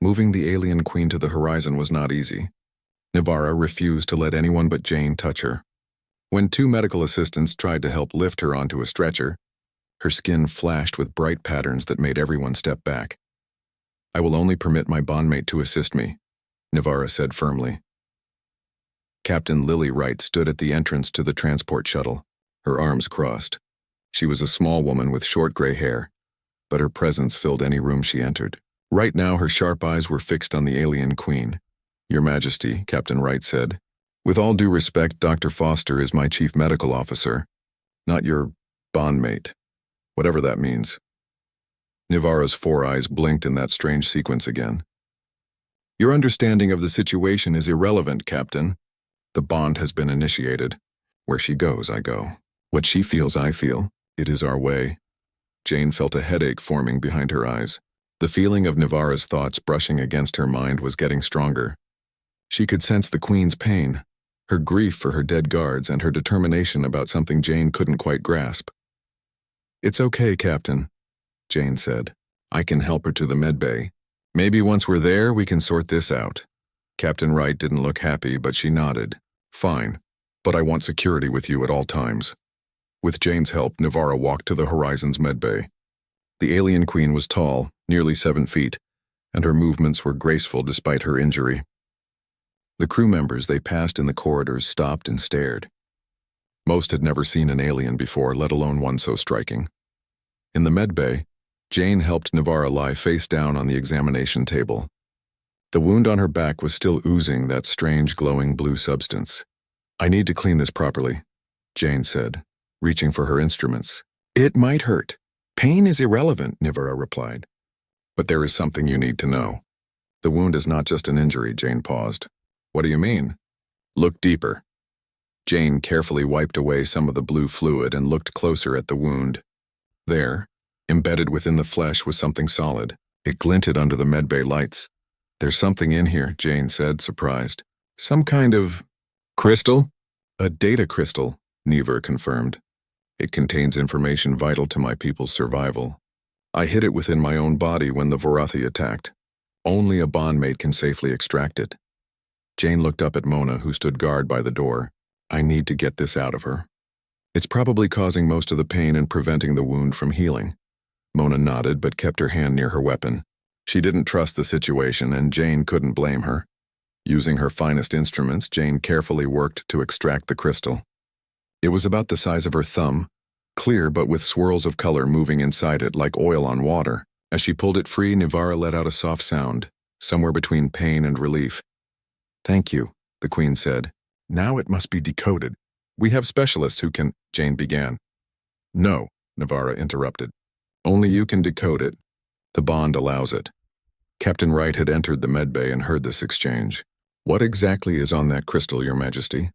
Moving the alien queen to the horizon was not easy. Nivara refused to let anyone but Jane touch her. When two medical assistants tried to help lift her onto a stretcher, her skin flashed with bright patterns that made everyone step back. "I will only permit my bondmate to assist me," Nivara said firmly. Captain Lily Wright stood at the entrance to the transport shuttle, her arms crossed. She was a small woman with short gray hair, but her presence filled any room she entered. Right now her sharp eyes were fixed on the alien queen. "Your Majesty," Captain Wright said, "with all due respect, Dr. Foster is my chief medical officer, not your bondmate, whatever that means." Nivara's four eyes blinked in that strange sequence again. "Your understanding of the situation is irrelevant, Captain. The bond has been initiated. Where she goes, I go. What she feels, I feel. It is our way." Jane felt a headache forming behind her eyes. The feeling of Nivara's thoughts brushing against her mind was getting stronger. She could sense the Queen's pain, her grief for her dead guards, and her determination about something Jane couldn't quite grasp. "It's okay, Captain," Jane said. "I can help her to the medbay. Maybe once we're there, we can sort this out." Captain Wright didn't look happy, but she nodded. "Fine, but I want security with you at all times." With Jane's help, Nivara walked to the Horizon's medbay. The alien queen was tall, nearly 7 feet, and her movements were graceful despite her injury. The crew members they passed in the corridors stopped and stared. Most had never seen an alien before, let alone one so striking. In the medbay, Jane helped Nivara lie face down on the examination table. The wound on her back was still oozing that strange glowing blue substance. "I need to clean this properly," Jane said, reaching for her instruments. "It might hurt. Pain is irrelevant," Nivara replied. "But there is something you need to know. The wound is not just an injury," Jane paused. "What do you mean?" "Look deeper." Jane carefully wiped away some of the blue fluid and looked closer at the wound. There, embedded within the flesh, was something solid. It glinted under the medbay lights. "There's something in here," Jane said, surprised. "Some kind of crystal?" "A data crystal," Nivara confirmed. "It contains information vital to my people's survival. I hid it within my own body when the Vorathi attacked. Only a bondmate can safely extract it." Jane looked up at Mona, who stood guard by the door. "I need to get this out of her. It's probably causing most of the pain and preventing the wound from healing." Mona nodded but kept her hand near her weapon. She didn't trust the situation, and Jane couldn't blame her. Using her finest instruments, Jane carefully worked to extract the crystal. It was about the size of her thumb, clear but with swirls of color moving inside it like oil on water. As she pulled it free, Nivara let out a soft sound, somewhere between pain and relief. "Thank you," the Queen said. "Now it must be decoded. We have specialists who can—" Jane began. "No," Nivara interrupted. "Only you can decode it. The bond allows it." Captain Wright had entered the medbay and heard this exchange. "What exactly is on that crystal, Your Majesty?"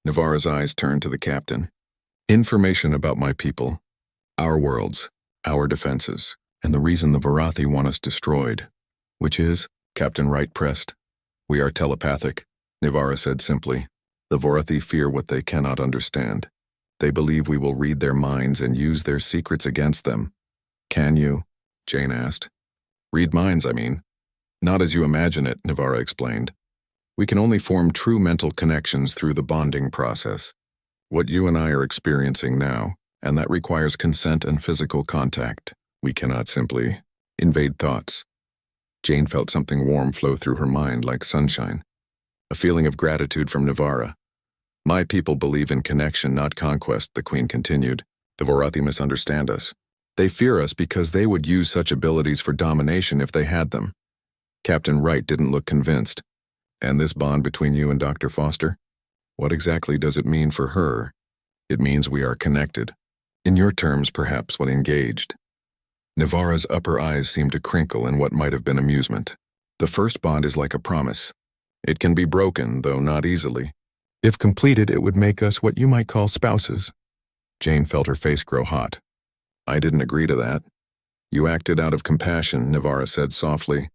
Nivara's eyes turned to the captain. "Information about my people, our worlds, our defenses, and the reason the Vorathi want us destroyed." "Which is?" Captain Wright pressed. "We are telepathic," Nivara said simply. "The Vorathi fear what they cannot understand. They believe we will read their minds and use their secrets against them." "Can you?" Jane asked. "Read minds, I mean." "Not as you imagine it," Nivara explained. "We can only form true mental connections through the bonding process. What you and I are experiencing now, and that requires consent and physical contact. We cannot simply invade thoughts." Jane felt something warm flow through her mind like sunshine. A feeling of gratitude from Nivara. "My people believe in connection, not conquest," the Queen continued. "The Vorathi misunderstand us. They fear us because they would use such abilities for domination if they had them." Captain Wright didn't look convinced. "And this bond between you and Dr. Foster? What exactly does it mean for her?" "It means we are connected. In your terms, perhaps, when engaged." Nivara's upper eyes seemed to crinkle in what might have been amusement. "The first bond is like a promise. It can be broken, though not easily. If completed, it would make us what you might call spouses." Jane felt her face grow hot. "I didn't agree to that." "You acted out of compassion," Nivara said softly.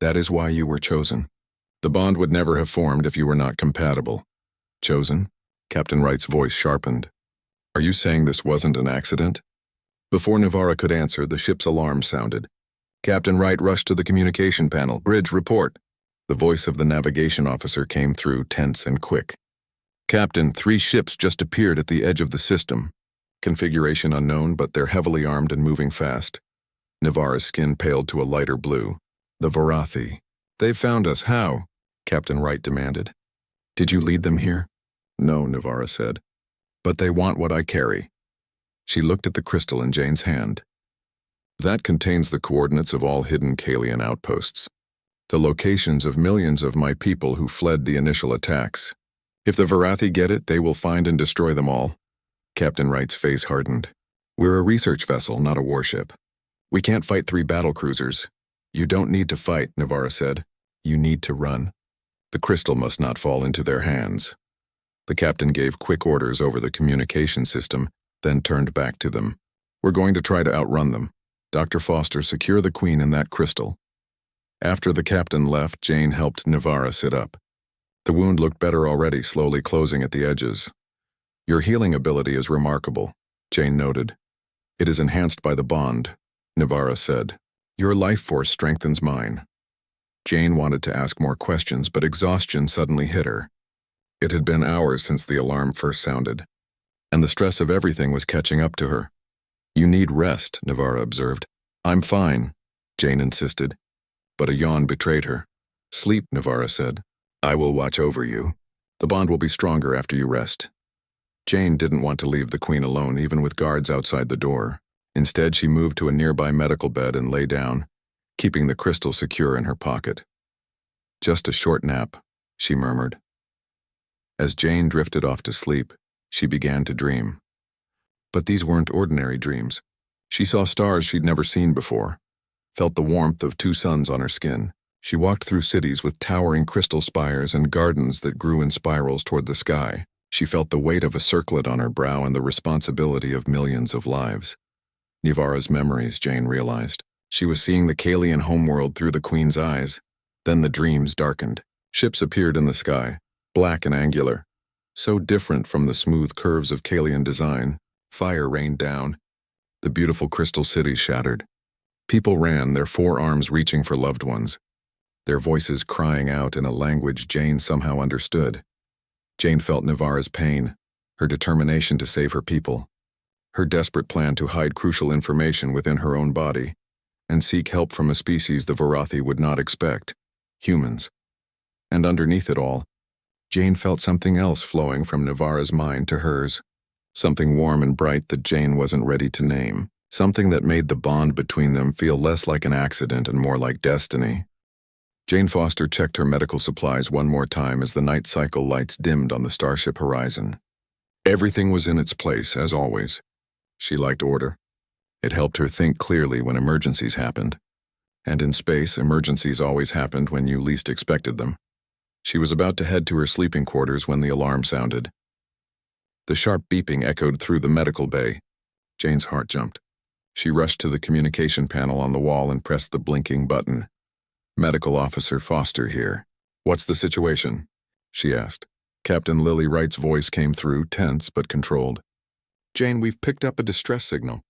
"That is why you were chosen. The bond would never have formed if you were not compatible." "Chosen?" Captain Wright's voice sharpened. "Are you saying this wasn't an accident?" Before Nivara could answer, the ship's alarm sounded. Captain Wright rushed to the communication panel. Bridge, report. The voice of the navigation officer came through, tense and quick. Captain, 3 ships just appeared at the edge of the system. Configuration unknown, but they're heavily armed and moving fast. Nivara's skin paled to a lighter blue. The Varathi. They've found us. How? Captain Wright demanded. Did you lead them here? No, Nivara said. But they want what I carry. She looked at the crystal in Jane's hand. That contains the coordinates of all hidden Kalian outposts. The locations of millions of my people who fled the initial attacks. If the Varathi get it, they will find and destroy them all. Captain Wright's face hardened. We're a research vessel, not a warship. We can't fight 3 battle cruisers. You don't need to fight, Nivara said. You need to run. The crystal must not fall into their hands. The captain gave quick orders over the communication system, then turned back to them. We're going to try to outrun them. Dr. Foster, secure the Queen in that crystal. After the captain left, Jane helped Nivara sit up. The wound looked better already, slowly closing at the edges. Your healing ability is remarkable, Jane noted. It is enhanced by the bond, Nivara said. Your life force strengthens mine. Jane wanted to ask more questions, but exhaustion suddenly hit her. It had been hours since the alarm first sounded, and the stress of everything was catching up to her. You need rest, Nivara observed. I'm fine, Jane insisted, but a yawn betrayed her. Sleep, Nivara said. I will watch over you. The bond will be stronger after you rest. Jane didn't want to leave the Queen alone, even with guards outside the door. Instead, she moved to a nearby medical bed and lay down, keeping the crystal secure in her pocket. Just a short nap, she murmured. As Jane drifted off to sleep, she began to dream. But these weren't ordinary dreams. She saw stars she'd never seen before, felt the warmth of 2 suns on her skin. She walked through cities with towering crystal spires and gardens that grew in spirals toward the sky. She felt the weight of a circlet on her brow and the responsibility of millions of lives. Nivara's memories, Jane realized. She was seeing the Kalian homeworld through the Queen's eyes. Then the dreams darkened. Ships appeared in the sky, black and angular, so different from the smooth curves of Kalian design. Fire rained down. The beautiful crystal cities shattered. People ran, their forearms reaching for loved ones, their voices crying out in a language Jane somehow understood. Jane felt Nivara's pain, her determination to save her people, her desperate plan to hide crucial information within her own body and seek help from a species the Varathi would not expect, humans. And underneath it all, Jane felt something else flowing from Nivara's mind to hers, something warm and bright that Jane wasn't ready to name, something that made the bond between them feel less like an accident and more like destiny. Jane Foster checked her medical supplies one more time as the night cycle lights dimmed on the starship horizon. Everything was in its place, as always. She liked order. It helped her think clearly when emergencies happened. And in space, emergencies always happened when you least expected them. She was about to head to her sleeping quarters when the alarm sounded. The sharp beeping echoed through the medical bay. Jane's heart jumped. She rushed to the communication panel on the wall and pressed the blinking button. Medical Officer Foster here. What's the situation? She asked. Captain Lily Wright's voice came through, tense but controlled. Jane, we've picked up a distress signal.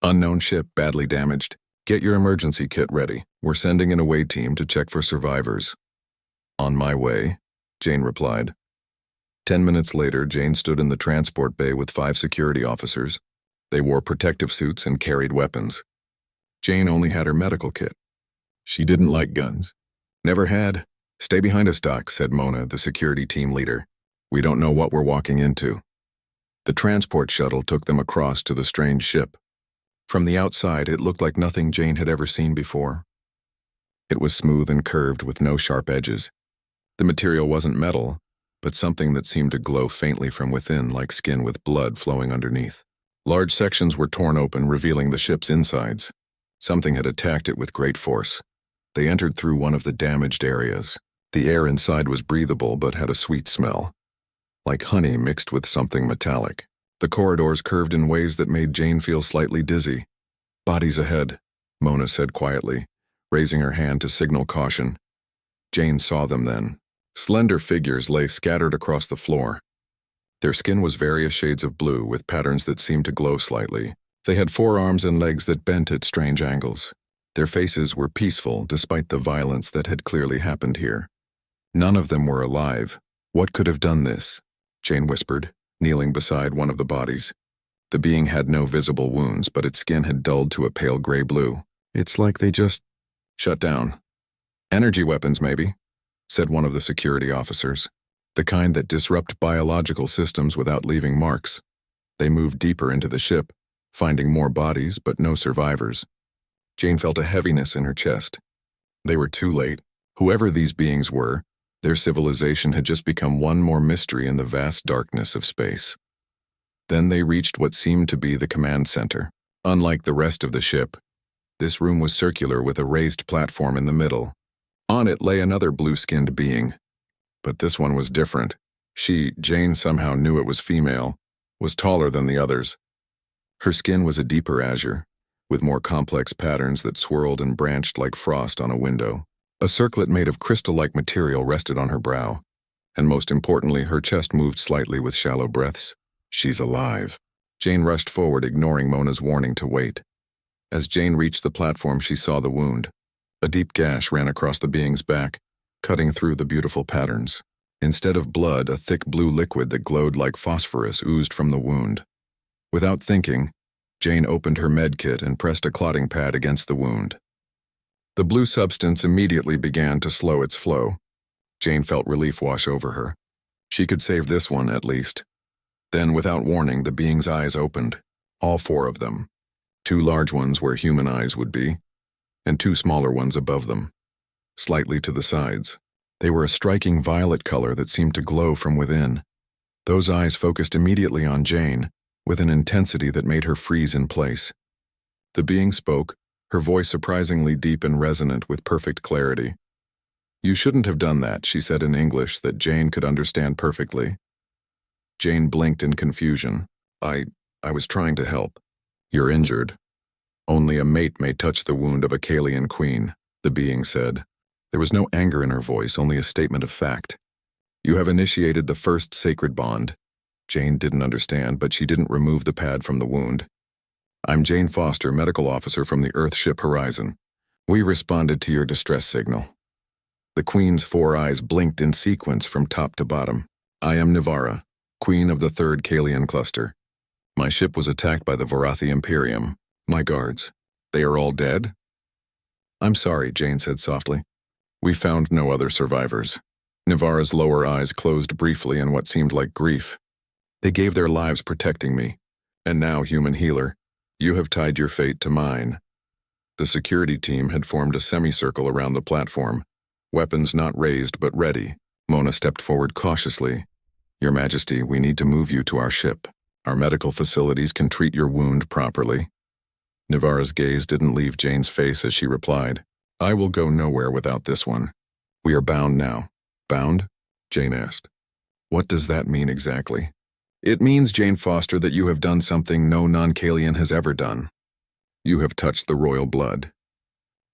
Unknown ship badly damaged. Get your emergency kit ready. We're sending an away team to check for survivors. On my way, Jane replied. 10 minutes later, Jane stood in the transport bay with 5 security officers. They wore protective suits and carried weapons. Jane only had her medical kit. She didn't like guns. Never had. Stay behind us, Doc, said Mona, the security team leader. We don't know what we're walking into. The transport shuttle took them across to the strange ship. From the outside, it looked like nothing Jane had ever seen before. It was smooth and curved with no sharp edges. The material wasn't metal, but something that seemed to glow faintly from within like skin with blood flowing underneath. Large sections were torn open, revealing the ship's insides. Something had attacked it with great force. They entered through one of the damaged areas. The air inside was breathable but had a sweet smell, like honey mixed with something metallic. The corridors curved in ways that made Jane feel slightly dizzy. Bodies ahead, Mona said quietly, raising her hand to signal caution. Jane saw them then. Slender figures lay scattered across the floor. Their skin was various shades of blue with patterns that seemed to glow slightly. They had forearms and legs that bent at strange angles. Their faces were peaceful despite the violence that had clearly happened here. None of them were alive. What could have done this? Jane whispered, kneeling beside one of the bodies. The being had no visible wounds, but its skin had dulled to a pale gray-blue. It's like they just shut down. Energy weapons, maybe, said one of the security officers. The kind that disrupt biological systems without leaving marks. They moved deeper into the ship, finding more bodies but no survivors. Jane felt a heaviness in her chest. They were too late. Whoever these beings were, their civilization had just become one more mystery in the vast darkness of space. Then they reached what seemed to be the command center. Unlike the rest of the ship, this room was circular with a raised platform in the middle. On it lay another blue-skinned being. But this one was different. Jane somehow knew it was female, was taller than the others. Her skin was a deeper azure, with more complex patterns that swirled and branched like frost on a window. A circlet made of crystal-like material rested on her brow, and most importantly, her chest moved slightly with shallow breaths. She's alive. Jane rushed forward, ignoring Mona's warning to wait. As Jane reached the platform, she saw the wound. A deep gash ran across the being's back, cutting through the beautiful patterns. Instead of blood, a thick blue liquid that glowed like phosphorus oozed from the wound. Without thinking, Jane opened her med kit and pressed a clotting pad against the wound. The blue substance immediately began to slow its flow. Jane felt relief wash over her. She could save this one, at least. Then, without warning, the being's eyes opened. All four of them. 2 large ones where human eyes would be, and 2 smaller ones above them, slightly to the sides. They were a striking violet color that seemed to glow from within. Those eyes focused immediately on Jane, with an intensity that made her freeze in place. The being spoke, her voice surprisingly deep and resonant with perfect clarity. "You shouldn't have done that," she said in English that Jane could understand perfectly. Jane blinked in confusion. I was trying to help." "You're injured. Only a mate may touch the wound of a Kalian queen," the being said. There was no anger in her voice, only a statement of fact. "You have initiated the first sacred bond." Jane didn't understand, but she didn't remove the pad from the wound. "I'm Jane Foster, medical officer from the Earthship Horizon. We responded to your distress signal." The queen's 4 eyes blinked in sequence from top to bottom. "I am Nivara, queen of the 3rd Kalian cluster. My ship was attacked by the Vorathi Imperium. My guards. They are all dead?" "I'm sorry," Jane said softly. "We found no other survivors." Nivara's lower eyes closed briefly in what seemed like grief. "They gave their lives protecting me. And now, human healer, you have tied your fate to mine." The security team had formed a semicircle around the platform, weapons not raised but ready. Mona stepped forward cautiously. "Your Majesty, we need to move you to our ship. Our medical facilities can treat your wound properly." Nivara's gaze didn't leave Jane's face as she replied, "I will go nowhere without this one. We are bound now." "Bound?" Jane asked. "What does that mean exactly?" "It means, Jane Foster, that you have done something no non-Kalian has ever done. You have touched the royal blood.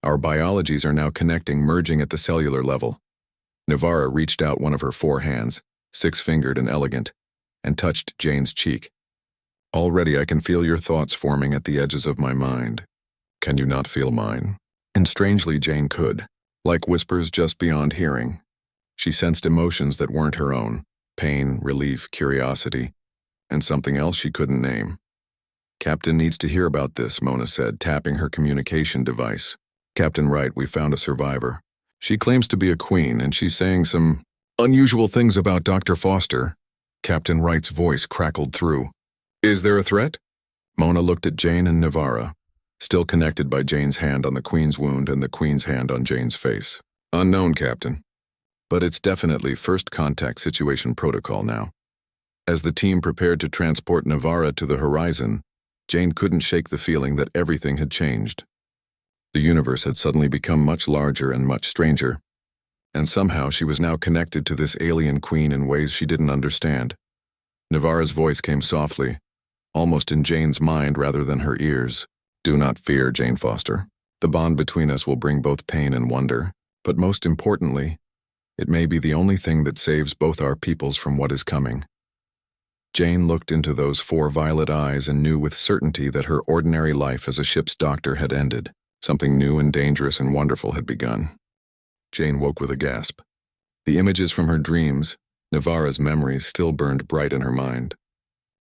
Our biologies are now connecting, merging at the cellular level." Nivara reached out one of her 4 hands, 6-fingered and elegant, and touched Jane's cheek. "Already I can feel your thoughts forming at the edges of my mind. Can you not feel mine?" And strangely, Jane could, like whispers just beyond hearing. She sensed emotions that weren't her own, pain, relief, curiosity, and something else she couldn't name. "Captain needs to hear about this," Mona said, tapping her communication device. "Captain Wright, we found a survivor. She claims to be a queen, and she's saying some unusual things about Dr. Foster." Captain Wright's voice crackled through. "Is there a threat?" Mona looked at Jane and Nivara, still connected by Jane's hand on the Queen's wound and the Queen's hand on Jane's face. "Unknown, Captain. But it's definitely first contact situation protocol now." As the team prepared to transport Nivara to the horizon, Jane couldn't shake the feeling that everything had changed. The universe had suddenly become much larger and much stranger, and somehow she was now connected to this alien queen in ways she didn't understand. Nivara's voice came softly, almost in Jane's mind rather than her ears. "Do not fear, Jane Foster. The bond between us will bring both pain and wonder, but most importantly, it may be the only thing that saves both our peoples from what is coming." Jane looked into those 4 violet eyes and knew with certainty that her ordinary life as a ship's doctor had ended. Something new and dangerous and wonderful had begun. Jane woke with a gasp. The images from her dreams, Navara's memories, still burned bright in her mind.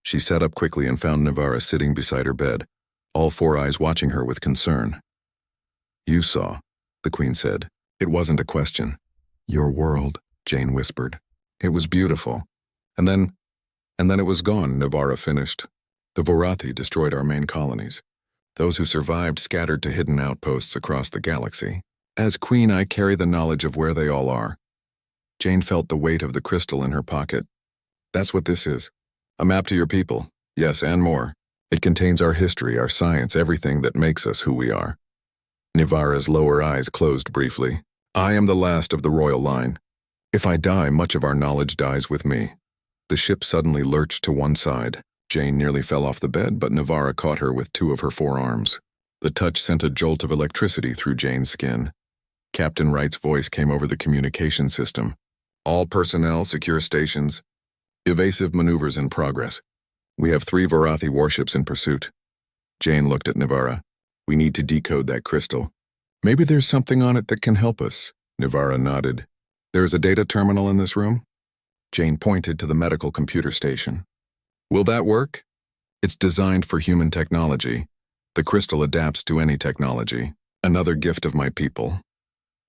She sat up quickly and found Navara sitting beside her bed, all four eyes watching her with concern. "You saw," the Queen said. It wasn't a question. "Your world," Jane whispered. "It was beautiful. And then it was gone," Navara finished. "The Vorathi destroyed our main colonies. Those who survived scattered to hidden outposts across the galaxy. As Queen, I carry the knowledge of where they all are." Jane felt the weight of the crystal in her pocket. "That's what this is. A map to your people. Yes, and more. It contains our history, our science, everything that makes us who we are." Navara's lower eyes closed briefly. "I am the last of the royal line. If I die, much of our knowledge dies with me." The ship suddenly lurched to one side. Jane nearly fell off the bed, but Navara caught her with two of her forearms. The touch sent a jolt of electricity through Jane's skin. Captain Wright's voice came over the communication system. "All personnel, secure stations. Evasive maneuvers in progress. We have 3 Vorathi warships in pursuit." Jane looked at Navara. "We need to decode that crystal." "Maybe there's something on it that can help us," Navara nodded. "There is a data terminal in this room?" Jane pointed to the medical computer station. "Will that work?" "It's designed for human technology. The crystal adapts to any technology. Another gift of my people."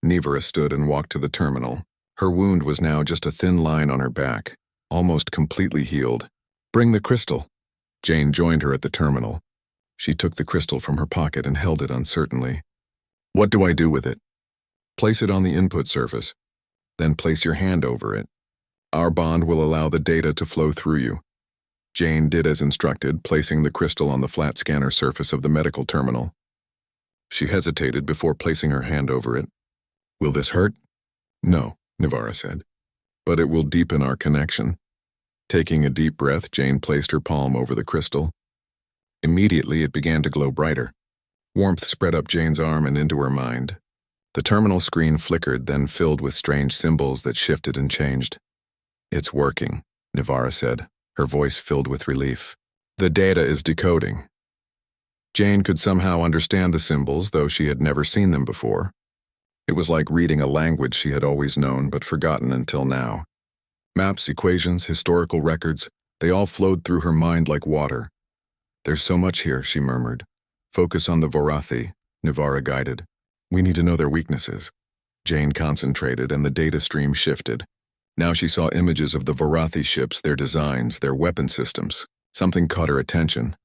Navara stood and walked to the terminal. Her wound was now just a thin line on her back, almost completely healed. "Bring the crystal." Jane joined her at the terminal. She took the crystal from her pocket and held it uncertainly. "What do I do with it?" "Place it on the input surface. Then place your hand over it. Our bond will allow the data to flow through you." Jane did as instructed, placing the crystal on the flat scanner surface of the medical terminal. She hesitated before placing her hand over it. "Will this hurt?" "No," Navara said. "But it will deepen our connection." Taking a deep breath, Jane placed her palm over the crystal. Immediately, it began to glow brighter. Warmth spread up Jane's arm and into her mind. The terminal screen flickered, then filled with strange symbols that shifted and changed. "It's working," Navara said, her voice filled with relief. "The data is decoding." Jane could somehow understand the symbols, though she had never seen them before. It was like reading a language she had always known but forgotten until now. Maps, equations, historical records, they all flowed through her mind like water. "There's so much here," she murmured. "Focus on the Vorathi," Navara guided. "We need to know their weaknesses." Jane concentrated, and the data stream shifted. Now she saw images of the Vorathi ships, their designs, their weapon systems. Something caught her attention.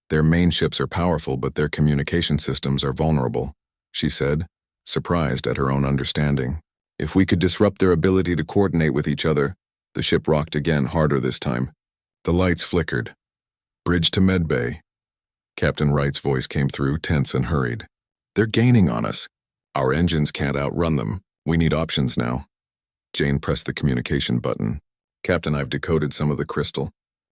"Their main ships are powerful, but their communication systems are vulnerable," she said, surprised at her own understanding. "If we could disrupt their ability to coordinate with each other." The ship rocked again, harder this time. The lights flickered. "Bridge to Medbay." Captain Wright's voice came through, tense and hurried. "They're gaining on us. Our engines can't outrun them. We need options now." Jane pressed the communication button. "Captain, I've decoded some of the crystal.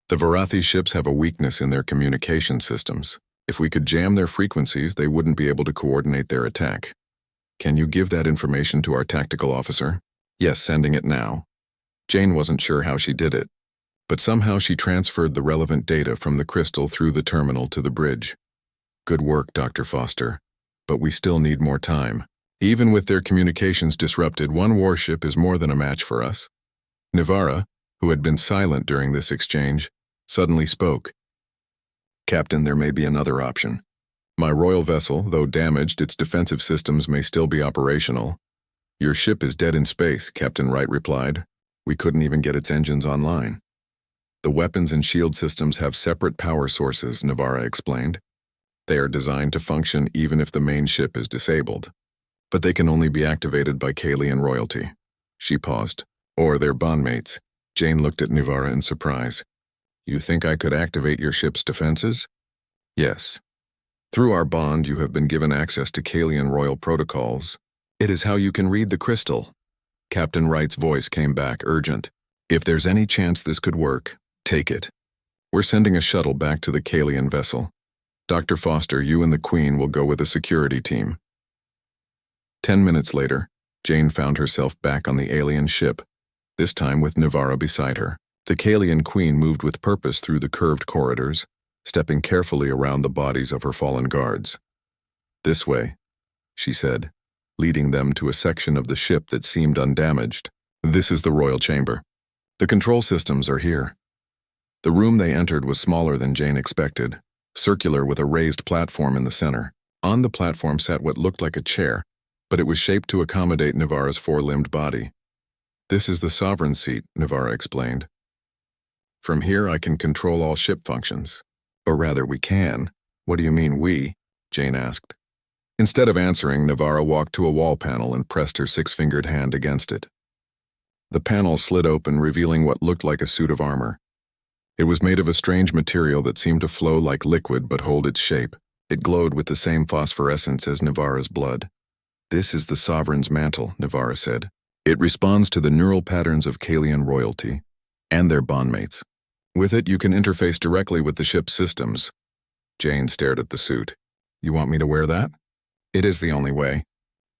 The Vorathi ships have a weakness in their communication systems. If we could jam their frequencies, they wouldn't be able to coordinate their attack. Can you give that information to our tactical officer?" "Yes, sending it now." Jane wasn't sure how she did it, but somehow she transferred the relevant data from the crystal through the terminal to the bridge. "Good work, Dr. Foster. But we still need more time. Even with their communications disrupted, one warship is more than a match for us." Navara, who had been silent during this exchange, suddenly spoke. "Captain, there may be another option. My royal vessel, though damaged, its defensive systems may still be operational." "Your ship is dead in space," Captain Wright replied. "We couldn't even get its engines online." "The weapons and shield systems have separate power sources," Navara explained. "They are designed to function even if the main ship is disabled. But they can only be activated by Kalian royalty." She paused. "Or their bondmates." Jane looked at Navara in surprise. "You think I could activate your ship's defenses?" "Yes. Through our bond, you have been given access to Kalian royal protocols. It is how you can read the crystal." Captain Wright's voice came back, urgent. "If there's any chance this could work, take it. We're sending a shuttle back to the Kalian vessel. Dr. Foster, you and the Queen will go with a security team." 10 minutes later, Jane found herself back on the alien ship, this time with Navara beside her. The Kalian Queen moved with purpose through the curved corridors, stepping carefully around the bodies of her fallen guards. "This way." she said, leading them to a section of the ship that seemed undamaged. This is the Royal Chamber. The control systems are here. The room they entered was smaller than Jane expected, circular with a raised platform in the center. On the platform sat what looked like a chair, but it was shaped to accommodate Navara's four-limbed body. This is the Sovereign's seat, Navara explained. From here I can control all ship functions. Or rather, we can. What do you mean, we? Jane asked. Instead of answering, Navara walked to a wall panel and pressed her six-fingered hand against it. The panel slid open, revealing what looked like a suit of armor. It was made of a strange material that seemed to flow like liquid but hold its shape. It glowed with the same phosphorescence as Navara's blood. This is the Sovereign's mantle, Navara said. It responds to the neural patterns of Kalian royalty and their bondmates. With it, you can interface directly with the ship's systems. Jane stared at the suit. You want me to wear that? It is the only way.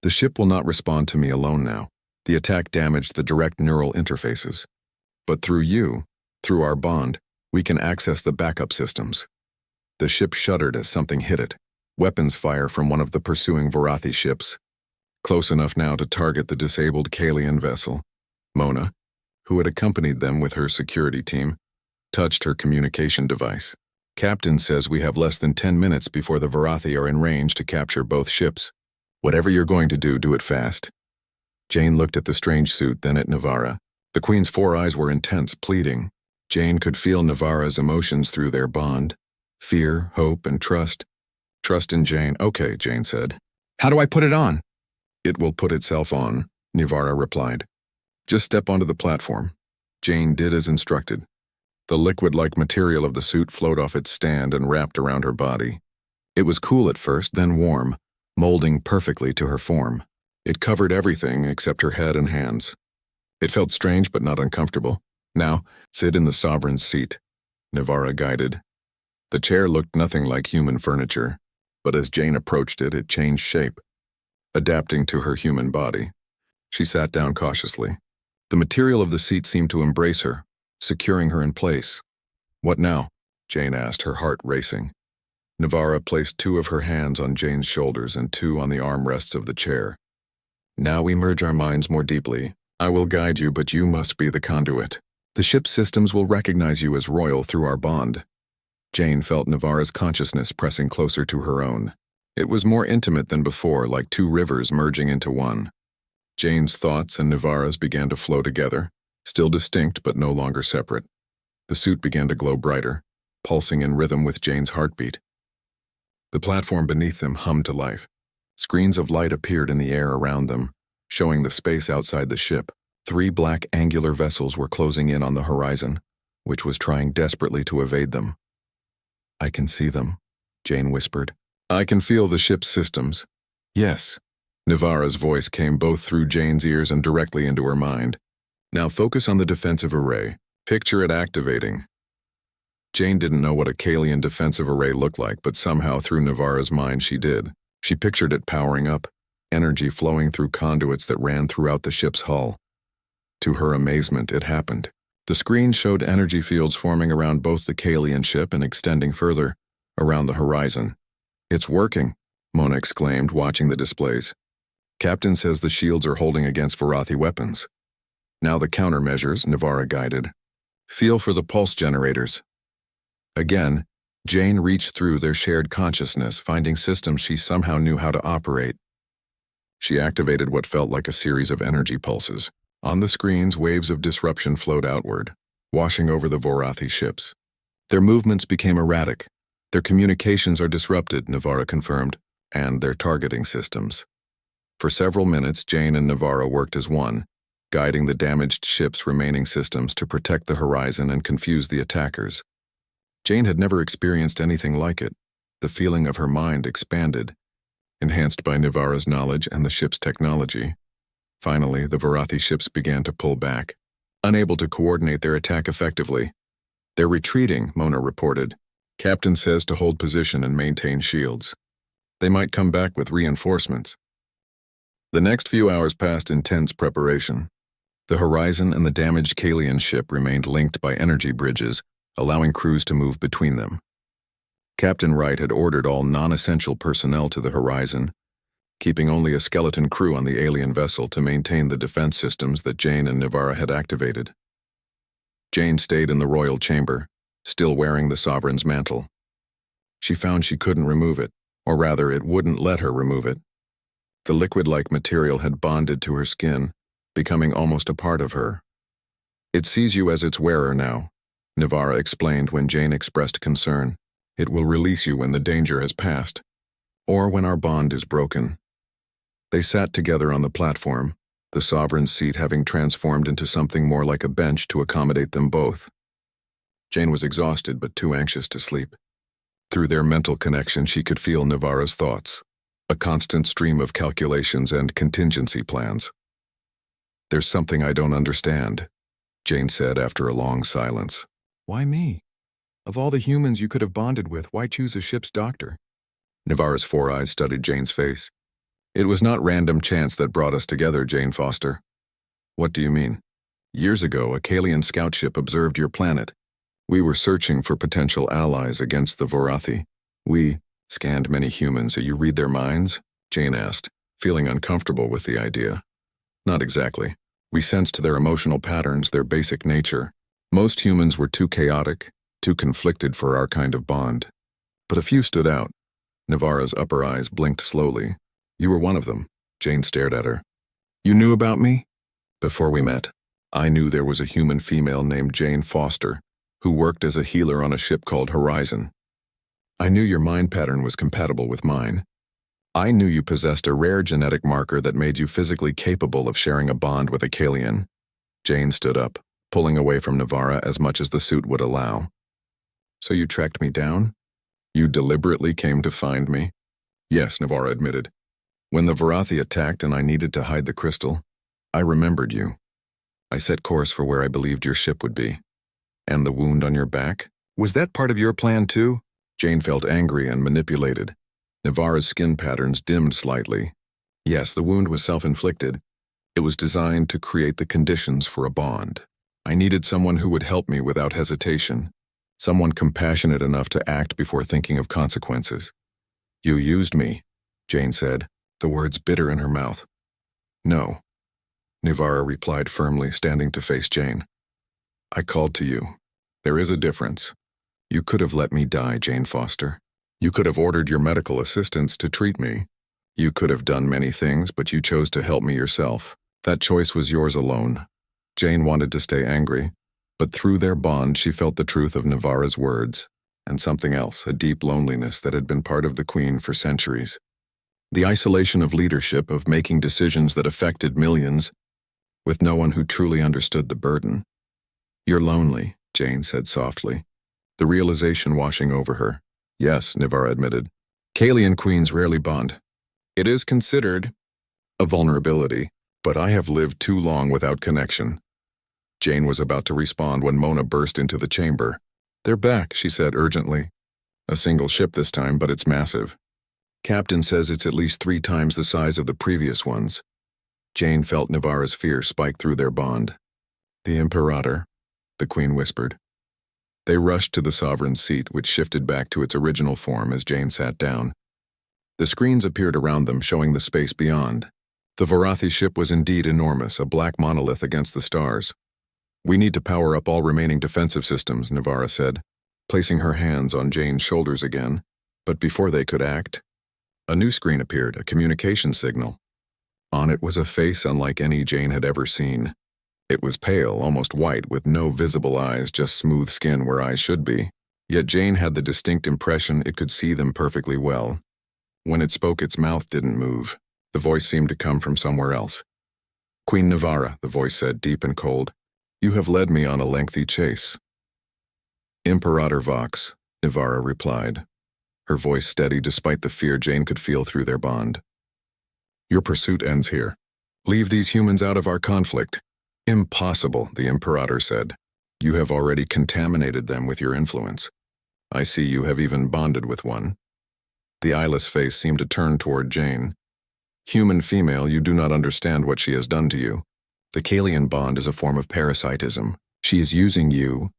The ship will not respond to me alone now. The attack damaged the direct neural interfaces. But through you, through our bond, we can access the backup systems. The ship shuddered as something hit it. Weapons fire from one of the pursuing Varathi ships. Close enough now to target the disabled Kalian vessel. Mona, who had accompanied them with her security team, touched her communication device. Captain says we have less than 10 minutes before the Varathi are in range to capture both ships. Whatever you're going to do it fast. Jane looked at the strange suit, then at Navara. The Queen's four eyes were intense, pleading. Jane could feel Navara's emotions through their bond. Fear, hope, and trust. Trust in Jane. Okay, Jane said. How do I put it on? It will put itself on, Navara replied. Just step onto the platform. Jane did as instructed. The liquid-like material of the suit flowed off its stand and wrapped around her body. It was cool at first, then warm, molding perfectly to her form. It covered everything except her head and hands. It felt strange but not uncomfortable. Now, sit in the Sovereign's seat, Navara guided. The chair looked nothing like human furniture, but as Jane approached it, it changed shape, adapting to her human body. She sat down cautiously. The material of the seat seemed to embrace her, securing her in place. What now? Jane asked, her heart racing. Navara placed two of her hands on Jane's shoulders and two on the armrests of the chair. Now we merge our minds more deeply. I will guide you, but you must be the conduit. The ship's systems will recognize you as royal through our bond. Jane felt Navara's consciousness pressing closer to her own. It was more intimate than before, like two rivers merging into one. Jane's thoughts and Navara's began to flow together, still distinct but no longer separate. The suit began to glow brighter, pulsing in rhythm with Jane's heartbeat. The platform beneath them hummed to life. Screens of light appeared in the air around them, showing the space outside the ship. 3 black angular vessels were closing in on the horizon, which was trying desperately to evade them. I can see them, Jane whispered. I can feel the ship's systems. Yes. Navara's voice came both through Jane's ears and directly into her mind. Now focus on the defensive array. Picture it activating. Jane didn't know what a Kalian defensive array looked like, but somehow through Navara's mind she did. She pictured it powering up, energy flowing through conduits that ran throughout the ship's hull. To her amazement, it happened. The screen showed energy fields forming around both the Kalian ship and extending further, around the horizon. It's working, Mona exclaimed, watching the displays. Captain says the shields are holding against Varathi weapons. Now the countermeasures, Navara guided. Feel for the pulse generators. Again, Jane reached through their shared consciousness, finding systems she somehow knew how to operate. She activated what felt like a series of energy pulses. On the screens, waves of disruption flowed outward, washing over the Varathi ships. Their movements became erratic. Their communications are disrupted, Navara confirmed, and their targeting systems. For several minutes, Jane and Navara worked as one, guiding the damaged ship's remaining systems to protect the horizon and confuse the attackers. Jane had never experienced anything like it. The feeling of her mind expanded, enhanced by Navara's knowledge and the ship's technology. Finally, the Varathi ships began to pull back, unable to coordinate their attack effectively. They're retreating, Mona reported. Captain says to hold position and maintain shields. They might come back with reinforcements. The next few hours passed in tense preparation. The horizon and the damaged Kalian ship remained linked by energy bridges, allowing crews to move between them. Captain Wright had ordered all non-essential personnel to the horizon, keeping only a skeleton crew on the alien vessel to maintain the defense systems that Jane and Nivara had activated. Jane stayed in the royal chamber, still wearing the sovereign's mantle. She found she couldn't remove it, or rather, it wouldn't let her remove it. The liquid-like material had bonded to her skin, becoming almost a part of her. "It sees you as its wearer now," Nivara explained when Jane expressed concern. "It will release you when the danger has passed, or when our bond is broken." They sat together on the platform, the sovereign's seat having transformed into something more like a bench to accommodate them both. Jane was exhausted but too anxious to sleep. Through their mental connection, she could feel Nivara's thoughts, a constant stream of calculations and contingency plans. "There's something I don't understand," Jane said after a long silence. "Why me? Of all the humans you could have bonded with, why choose a ship's doctor?" Nivara's four eyes studied Jane's face. "It was not random chance that brought us together, Jane Foster." "What do you mean?" "Years ago, a Kalian scout ship observed your planet. We were searching for potential allies against the Vorathi. We scanned many humans. You read their minds?" Jane asked, feeling uncomfortable with the idea. "Not exactly. We sensed their emotional patterns, their basic nature. Most humans were too chaotic, too conflicted for our kind of bond. But a few stood out." Nivara's upper eyes blinked slowly. "You were one of them." Jane stared at her. "You knew about me?" "Before we met, I knew there was a human female named Jane Foster who worked as a healer on a ship called Horizon. I knew your mind pattern was compatible with mine. I knew you possessed a rare genetic marker that made you physically capable of sharing a bond with a Kalian." Jane stood up, pulling away from Nivara as much as the suit would allow. "So you tracked me down? You deliberately came to find me?" "Yes," Nivara admitted. "When the Vorathi attacked and I needed to hide the crystal, I remembered you. I set course for where I believed your ship would be." "And the wound on your back? Was that part of your plan too?" Jane felt angry and manipulated. Nivara's skin patterns dimmed slightly. "Yes, the wound was self-inflicted. It was designed to create the conditions for a bond. I needed someone who would help me without hesitation, someone compassionate enough to act before thinking of consequences." "You used me," Jane said, the words bitter in her mouth. "No," Nivara replied firmly, standing to face Jane. "I called to you. There is a difference. You could have let me die, Jane Foster. You could have ordered your medical assistants to treat me. You could have done many things, but you chose to help me yourself. That choice was yours alone." Jane wanted to stay angry, but through their bond she felt the truth of Nivara's words, and something else, a deep loneliness that had been part of the Queen for centuries. The isolation of leadership, of making decisions that affected millions, with no one who truly understood the burden. "You're lonely," Jane said softly, the realization washing over her. "Yes," Nivara admitted. "Kalian queens rarely bond. It is considered a vulnerability, but I have lived too long without connection." Jane was about to respond when Mona burst into the chamber. "They're back," she said urgently. "A single ship this time, but it's massive. Captain says it's at least 3 times the size of the previous ones." Jane felt Nivara's fear spike through their bond. "The Imperator," the Queen whispered. They rushed to the sovereign's seat, which shifted back to its original form as Jane sat down. The screens appeared around them, showing the space beyond. The Vorathi ship was indeed enormous, a black monolith against the stars. "We need to power up all remaining defensive systems," Nivara said, placing her hands on Jane's shoulders again. But before they could act, a new screen appeared, a communication signal. On it was a face unlike any Jane had ever seen. It was pale, almost white, with no visible eyes, just smooth skin where eyes should be. Yet Jane had the distinct impression it could see them perfectly well. When it spoke, its mouth didn't move. The voice seemed to come from somewhere else. "Queen Nivara," the voice said, deep and cold, "you have led me on a lengthy chase." "Imperator Vox," Nivara replied, her voice steady despite the fear Jane could feel through their bond. "Your pursuit ends here. Leave these humans out of our conflict." "Impossible," the Imperator said. "You have already contaminated them with your influence. I see you have even bonded with one." The eyeless face seemed to turn toward Jane. "Human female, you do not understand what she has done to you. The Kalian bond is a form of parasitism. She is using you."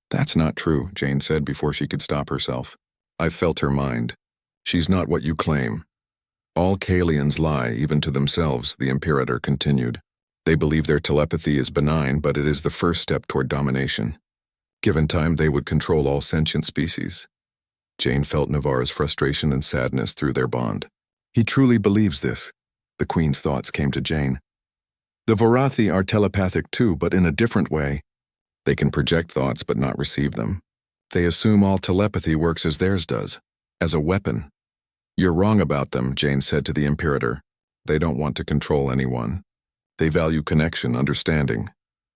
"That's not true," Jane said before she could stop herself. "I've felt her mind. She's not what you claim." All Kalians lie, even to themselves, the Imperator continued. They believe their telepathy is benign, but it is the first step toward domination. Given time, they would control all sentient species. Jane felt Navarra's frustration and sadness through their bond. He truly believes this. The Queen's thoughts came to Jane. The Vorathi are telepathic too, but in a different way. They can project thoughts but not receive them. They assume all telepathy works as theirs does, as a weapon. You're wrong about them, Jane said to the Imperator. They don't want to control anyone. They value connection, understanding.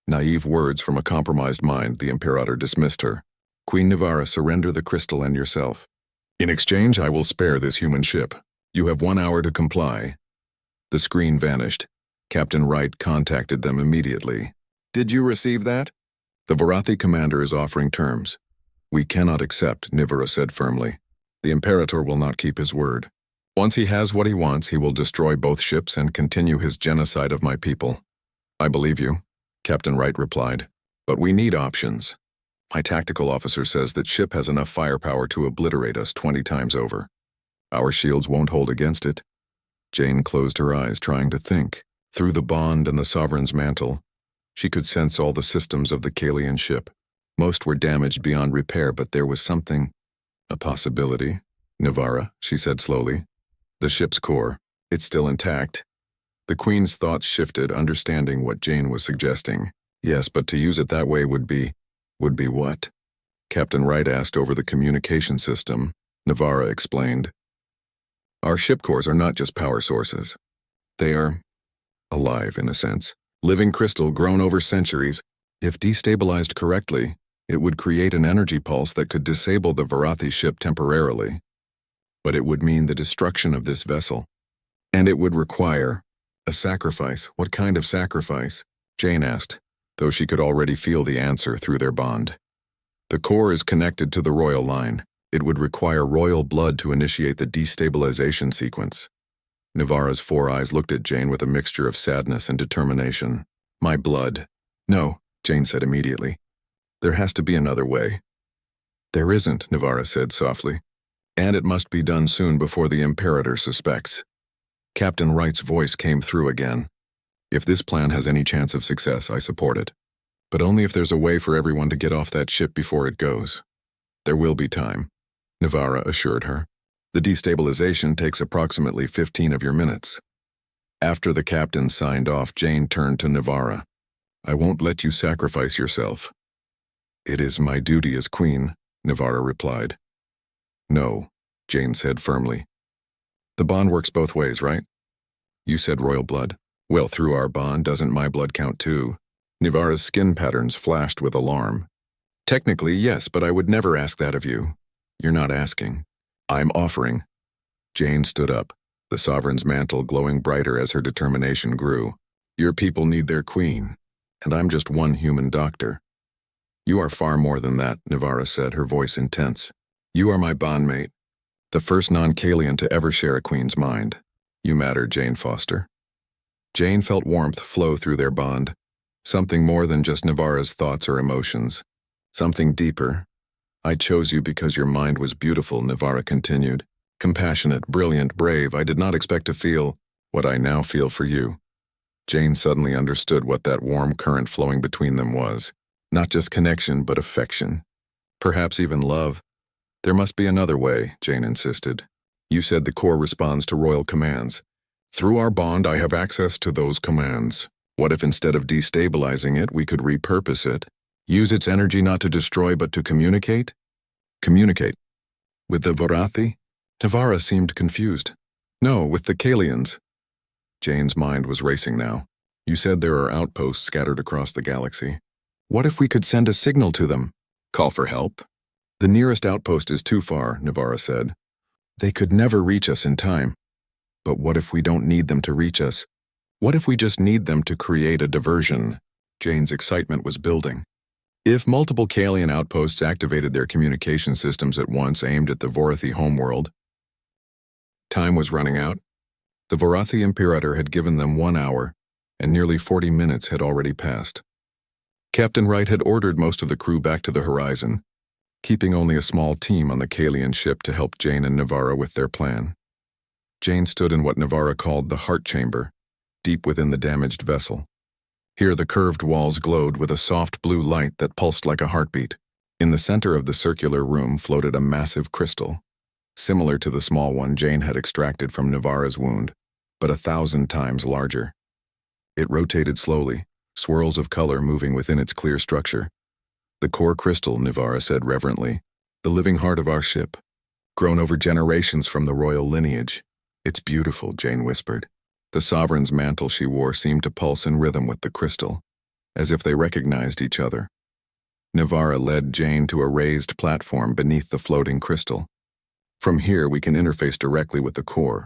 Naive words from a compromised mind, the Imperator dismissed her. Queen Navarra, surrender the crystal and yourself. In exchange, I will spare this human ship. You have 1 hour to comply. The screen vanished. Captain Wright contacted them immediately. Did you receive that? The Vorathi commander is offering terms. We cannot accept, Navarra said firmly. The Imperator will not keep his word. Once he has what he wants, he will destroy both ships and continue his genocide of my people. I believe you, Captain Wright replied. But we need options. My tactical officer says that ship has enough firepower to obliterate us 20 times over. Our shields won't hold against it. Jane closed her eyes, trying to think. Through the bond and the Sovereign's mantle, she could sense all the systems of the Kalian ship. Most were damaged beyond repair, but there was something. A possibility. Navarra, she said slowly. The ship's core. It's still intact. The Queen's thoughts shifted, understanding what Jane was suggesting. Yes, but to use it that way would be what? Captain Wright asked over the communication system. Navarra explained. Our ship cores are not just power sources. They are alive, in a sense. Living crystal grown over centuries. If destabilized correctly, it would create an energy pulse that could disable the Vorathi ship temporarily. But it would mean the destruction of this vessel. And it would require a sacrifice. What kind of sacrifice? Jane asked, though she could already feel the answer through their bond. The core is connected to the royal line. It would require royal blood to initiate the destabilization sequence. Navarra's 4 eyes looked at Jane with a mixture of sadness and determination. My blood. No, Jane said immediately. There has to be another way. There isn't, Navarra said softly. And it must be done soon before the Imperator suspects. Captain Wright's voice came through again. If this plan has any chance of success, I support it. But only if there's a way for everyone to get off that ship before it goes. There will be time, Navarra assured her. The destabilization takes approximately 15 of your minutes. After the captain signed off, Jane turned to Navarra. I won't let you sacrifice yourself. It is my duty as queen, Navarra replied. No, Jane said firmly. The bond works both ways, right? You said royal blood. Well, through our bond, doesn't my blood count too? Navarra's skin patterns flashed with alarm. Technically, yes, but I would never ask that of you. You're not asking. I'm offering. Jane stood up, the Sovereign's mantle glowing brighter as her determination grew. Your people need their queen, and I'm just one human doctor. You are far more than that, Navarra said, her voice intense. You are my bondmate, the first non-Kalian to ever share a queen's mind. You matter, Jane Foster. Jane felt warmth flow through their bond, something more than just Navarra's thoughts or emotions, something deeper. I chose you because your mind was beautiful, Navarra continued. Compassionate, brilliant, brave. I did not expect to feel what I now feel for you. Jane suddenly understood what that warm current flowing between them was. Not just connection, but affection. Perhaps even love. There must be another way, Jane insisted. You said the core responds to royal commands. Through our bond, I have access to those commands. What if instead of destabilizing it, we could repurpose it? Use its energy not to destroy but to communicate? Communicate. With the Vorathi? Navarra seemed confused. No, with the Kalians. Jane's mind was racing now. You said there are outposts scattered across the galaxy. What if we could send a signal to them? Call for help? The nearest outpost is too far, Navarra said. They could never reach us in time. But what if we don't need them to reach us? What if we just need them to create a diversion? Jane's excitement was building. If multiple Kalian outposts activated their communication systems at once aimed at the Vorathi homeworld, time was running out. The Vorathi Imperator had given them 1 hour, and nearly 40 minutes had already passed. Captain Wright had ordered most of the crew back to the horizon, keeping only a small team on the Kalian ship to help Jane and Navarra with their plan. Jane stood in what Navarra called the heart chamber, deep within the damaged vessel. Here the curved walls glowed with a soft blue light that pulsed like a heartbeat. In the center of the circular room floated a massive crystal, similar to the small one Jane had extracted from Navarra's wound, but 1,000 times larger. It rotated slowly, swirls of color moving within its clear structure. The core crystal, Navarra said reverently, the living heart of our ship, grown over generations from the royal lineage. It's beautiful, Jane whispered. The sovereign's mantle she wore seemed to pulse in rhythm with the crystal, as if they recognized each other. Navarra led Jane to a raised platform beneath the floating crystal. From here, we can interface directly with the core.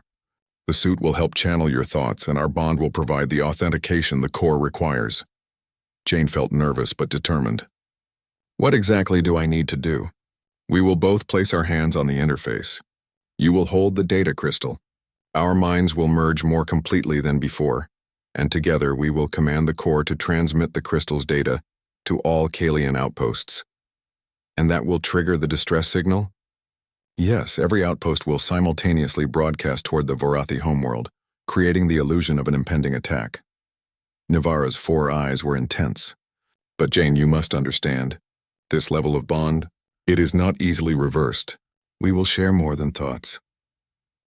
The suit will help channel your thoughts, and our bond will provide the authentication the core requires. Jane felt nervous but determined. What exactly do I need to do? We will both place our hands on the interface. You will hold the data crystal. Our minds will merge more completely than before, and together we will command the core to transmit the crystal's data to all Kalian outposts. And that will trigger the distress signal? Yes, every outpost will simultaneously broadcast toward the Vorathi homeworld, creating the illusion of an impending attack. Navarra's 4 eyes were intense. But Jane, you must understand. This level of bond, it is not easily reversed. We will share more than thoughts.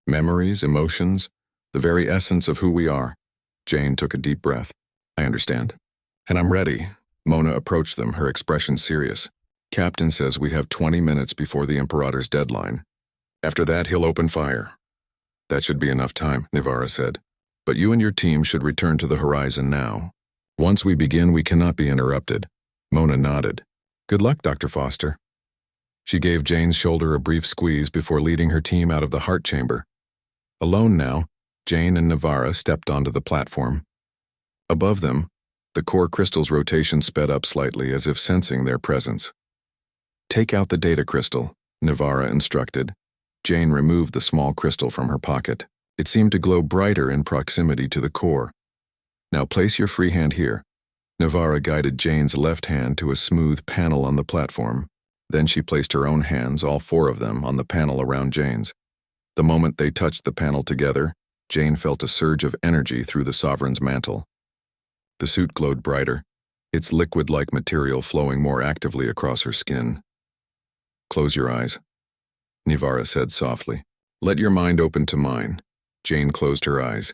Memories, emotions, the very essence of who we are. Jane took a deep breath. I understand. And I'm ready. Mona approached them, her expression serious. Captain says we have 20 minutes before the Imperator's deadline. After that, he'll open fire. That should be enough time, Navarra said. But you and your team should return to the horizon now. Once we begin, we cannot be interrupted. Mona nodded. Good luck, Dr. Foster. She gave Jane's shoulder a brief squeeze before leading her team out of the heart chamber. Alone now, Jane and Navarra stepped onto the platform. Above them, the core crystal's rotation sped up slightly as if sensing their presence. Take out the data crystal, Navarra instructed. Jane removed the small crystal from her pocket. It seemed to glow brighter in proximity to the core. Now place your free hand here. Navarra guided Jane's left hand to a smooth panel on the platform. Then she placed her own hands, all 4 of them, on the panel around Jane's. The moment they touched the panel together, Jane felt a surge of energy through the sovereign's mantle. The suit glowed brighter, its liquid-like material flowing more actively across her skin. Close your eyes, Navarra said softly. Let your mind open to mine. Jane closed her eyes.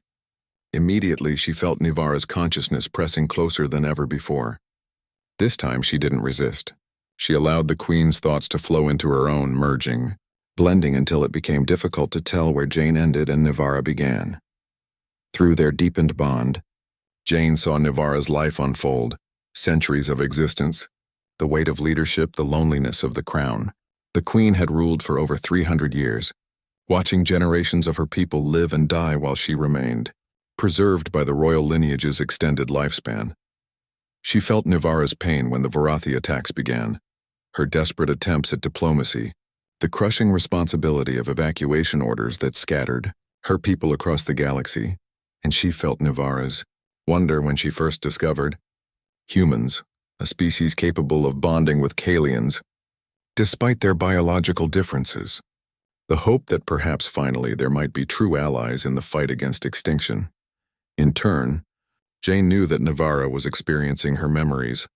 Immediately, she felt Navarra's consciousness pressing closer than ever before. This time, she didn't resist. She allowed the Queen's thoughts to flow into her own, merging, blending until it became difficult to tell where Jane ended and Navarra began. Through their deepened bond, Jane saw Navarra's life unfold, centuries of existence, the weight of leadership, the loneliness of the crown. The Queen had ruled for over 300 years, watching generations of her people live and die while she remained, preserved by the royal lineage's extended lifespan. She felt Navarra's pain when the Vorathi attacks began, her desperate attempts at diplomacy, the crushing responsibility of evacuation orders that scattered her people across the galaxy, and she felt Navarra's wonder when she first discovered humans, a species capable of bonding with Kalians, despite their biological differences. The hope that perhaps finally there might be true allies in the fight against extinction. In turn, Jane knew that Navarra was experiencing her memories,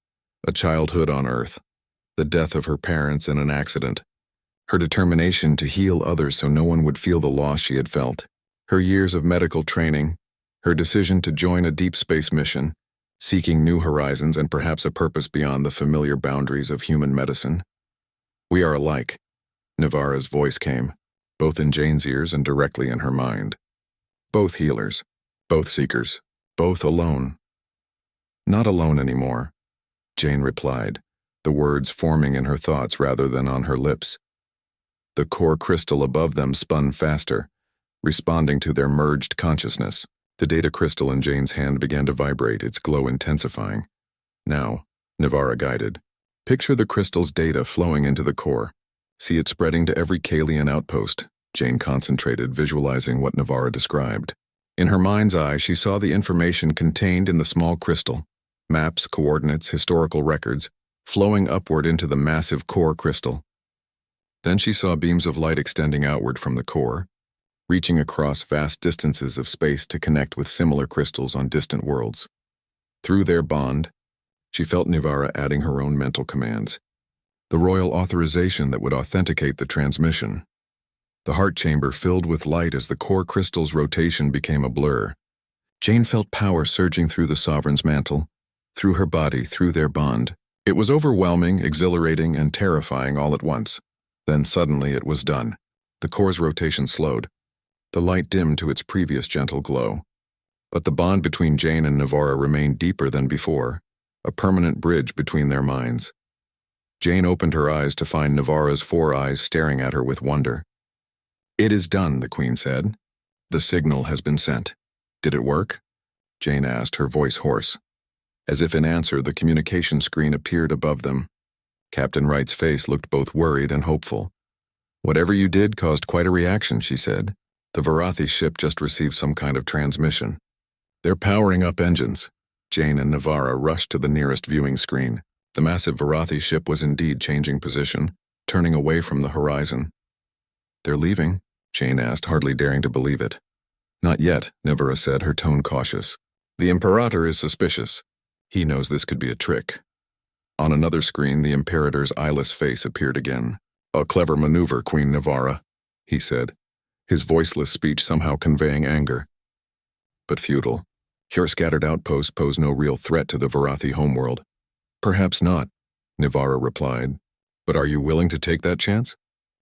a childhood on Earth, the death of her parents in an accident, her determination to heal others so no one would feel the loss she had felt, her years of medical training, her decision to join a deep space mission, seeking new horizons and perhaps a purpose beyond the familiar boundaries of human medicine. We are alike, Navarra's voice came, both in Jane's ears and directly in her mind. Both healers, both seekers, both alone. Not alone anymore, Jane replied, the words forming in her thoughts rather than on her lips. The core crystal above them spun faster, responding to their merged consciousness. The data crystal in Jane's hand began to vibrate, its glow intensifying. Now, Navarra guided. Picture the crystal's data flowing into the core. See it spreading to every Kalian outpost. Jane concentrated, visualizing what Navarra described. In her mind's eye, she saw the information contained in the small crystal, maps, coordinates, historical records, flowing upward into the massive core crystal. Then she saw beams of light extending outward from the core, reaching across vast distances of space to connect with similar crystals on distant worlds. Through their bond, she felt Nivara adding her own mental commands, the royal authorization that would authenticate the transmission. The heart chamber filled with light as the core crystal's rotation became a blur. Jane felt power surging through the sovereign's mantle, through her body, through their bond. It was overwhelming, exhilarating, and terrifying all at once. Then suddenly it was done. The core's rotation slowed. The light dimmed to its previous gentle glow. But the bond between Jane and Nivara remained deeper than before, a permanent bridge between their minds. Jane opened her eyes to find Nivara's 4 eyes staring at her with wonder. "It is done," the Queen said. "The signal has been sent." "Did it work?" Jane asked, her voice hoarse. As if in answer, the communication screen appeared above them. Captain Wright's face looked both worried and hopeful. "Whatever you did caused quite a reaction," she said. "The Varathi ship just received some kind of transmission. They're powering up engines." Jane and Nivara rushed to the nearest viewing screen. The massive Varathi ship was indeed changing position, turning away from the horizon. "They're leaving?" Jane asked, hardly daring to believe it. "Not yet," Nivara said, her tone cautious. "The Imperator is suspicious. He knows this could be a trick." On another screen, the Imperator's eyeless face appeared again. "A clever maneuver, Queen Nivara," he said, his voiceless speech somehow conveying anger. "But futile. Your scattered outposts pose no real threat to the Varathi homeworld." "Perhaps not," Nivara replied. "But are you willing to take that chance?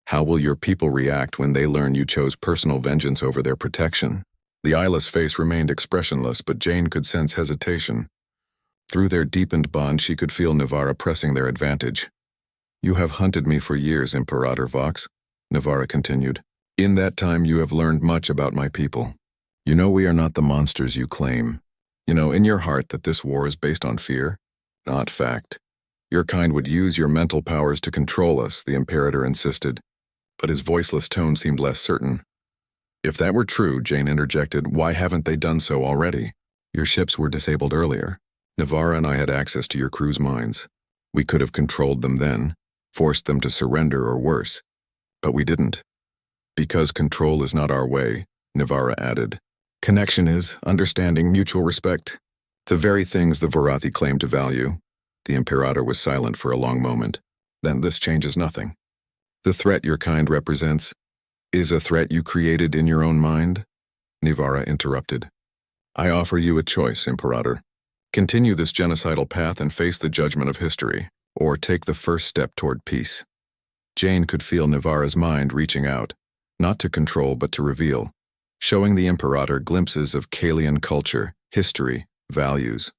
How will your people react when they learn you chose personal vengeance over their protection?" The eyeless face remained expressionless, but Jane could sense hesitation. Through their deepened bond, she could feel Nivara pressing their advantage. "You have hunted me for years, Imperator Vox," Nivara continued. "In that time you have learned much about my people. You know we are not the monsters you claim. You know in your heart that this war is based on fear, not fact. Your kind would use your mental powers to control us," the Imperator insisted, but his voiceless tone seemed less certain. "If that were true," Jane interjected, "why haven't they done so already? Your ships were disabled earlier. Nivara and I had access to your crew's minds. We could have controlled them then, forced them to surrender or worse. But we didn't. Because control is not our way," Nivara added. "Connection is, understanding, mutual respect. The very things the Varathi claim to value." The Imperator was silent for a long moment. "Then this changes nothing. The threat your kind represents is a threat you created in your own mind?" Nivara interrupted. "I offer you a choice, Imperator. Continue this genocidal path and face the judgment of history, or take the first step toward peace." Jane could feel Nivara's mind reaching out, not to control but to reveal, showing the Imperator glimpses of Kalian culture, history, values,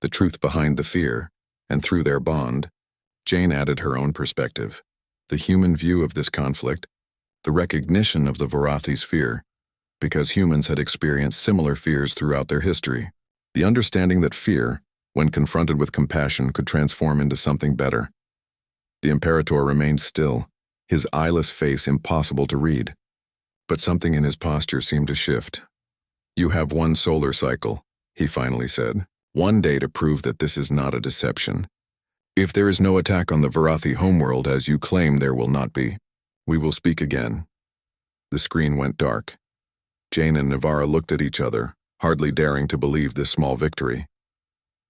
the truth behind the fear, and through their bond, Jane added her own perspective, the human view of this conflict, the recognition of the Varathi's fear, because humans had experienced similar fears throughout their history. The understanding that fear, when confronted with compassion, could transform into something better. The Imperator remained still, his eyeless face impossible to read. But something in his posture seemed to shift. "You have 1 solar cycle," he finally said. "1 day to prove that this is not a deception. If there is no attack on the Varathi homeworld as you claim there will not be, we will speak again." The screen went dark. Jane and Nivara looked at each other, hardly daring to believe this small victory.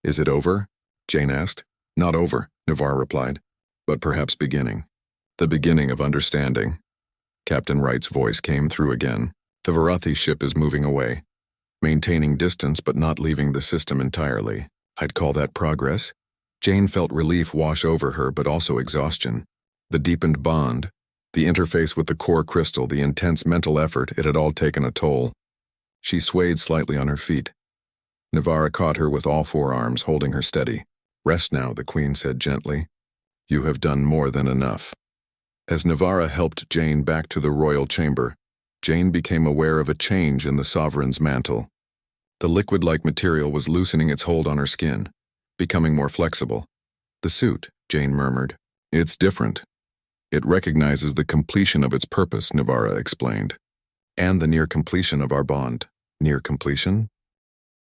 "Is it over?" Jane asked. "Not over," Nivara replied, "but perhaps beginning. The beginning of understanding." Captain Wright's voice came through again. "The Varathi ship is moving away, maintaining distance but not leaving the system entirely. I'd call that progress." Jane felt relief wash over her, but also exhaustion. The deepened bond, the interface with the core crystal, the intense mental effort, it had all taken a toll. She swayed slightly on her feet. Nivara caught her with all 4 arms, holding her steady. "Rest now," the Queen said gently. "You have done more than enough." As Nivara helped Jane back to the royal chamber, Jane became aware of a change in the sovereign's mantle. The liquid-like material was loosening its hold on her skin, becoming more flexible. "The suit," Jane murmured. "It's different. It recognizes the completion of its purpose," Nivara explained. "And the near completion of our bond." "Near completion?"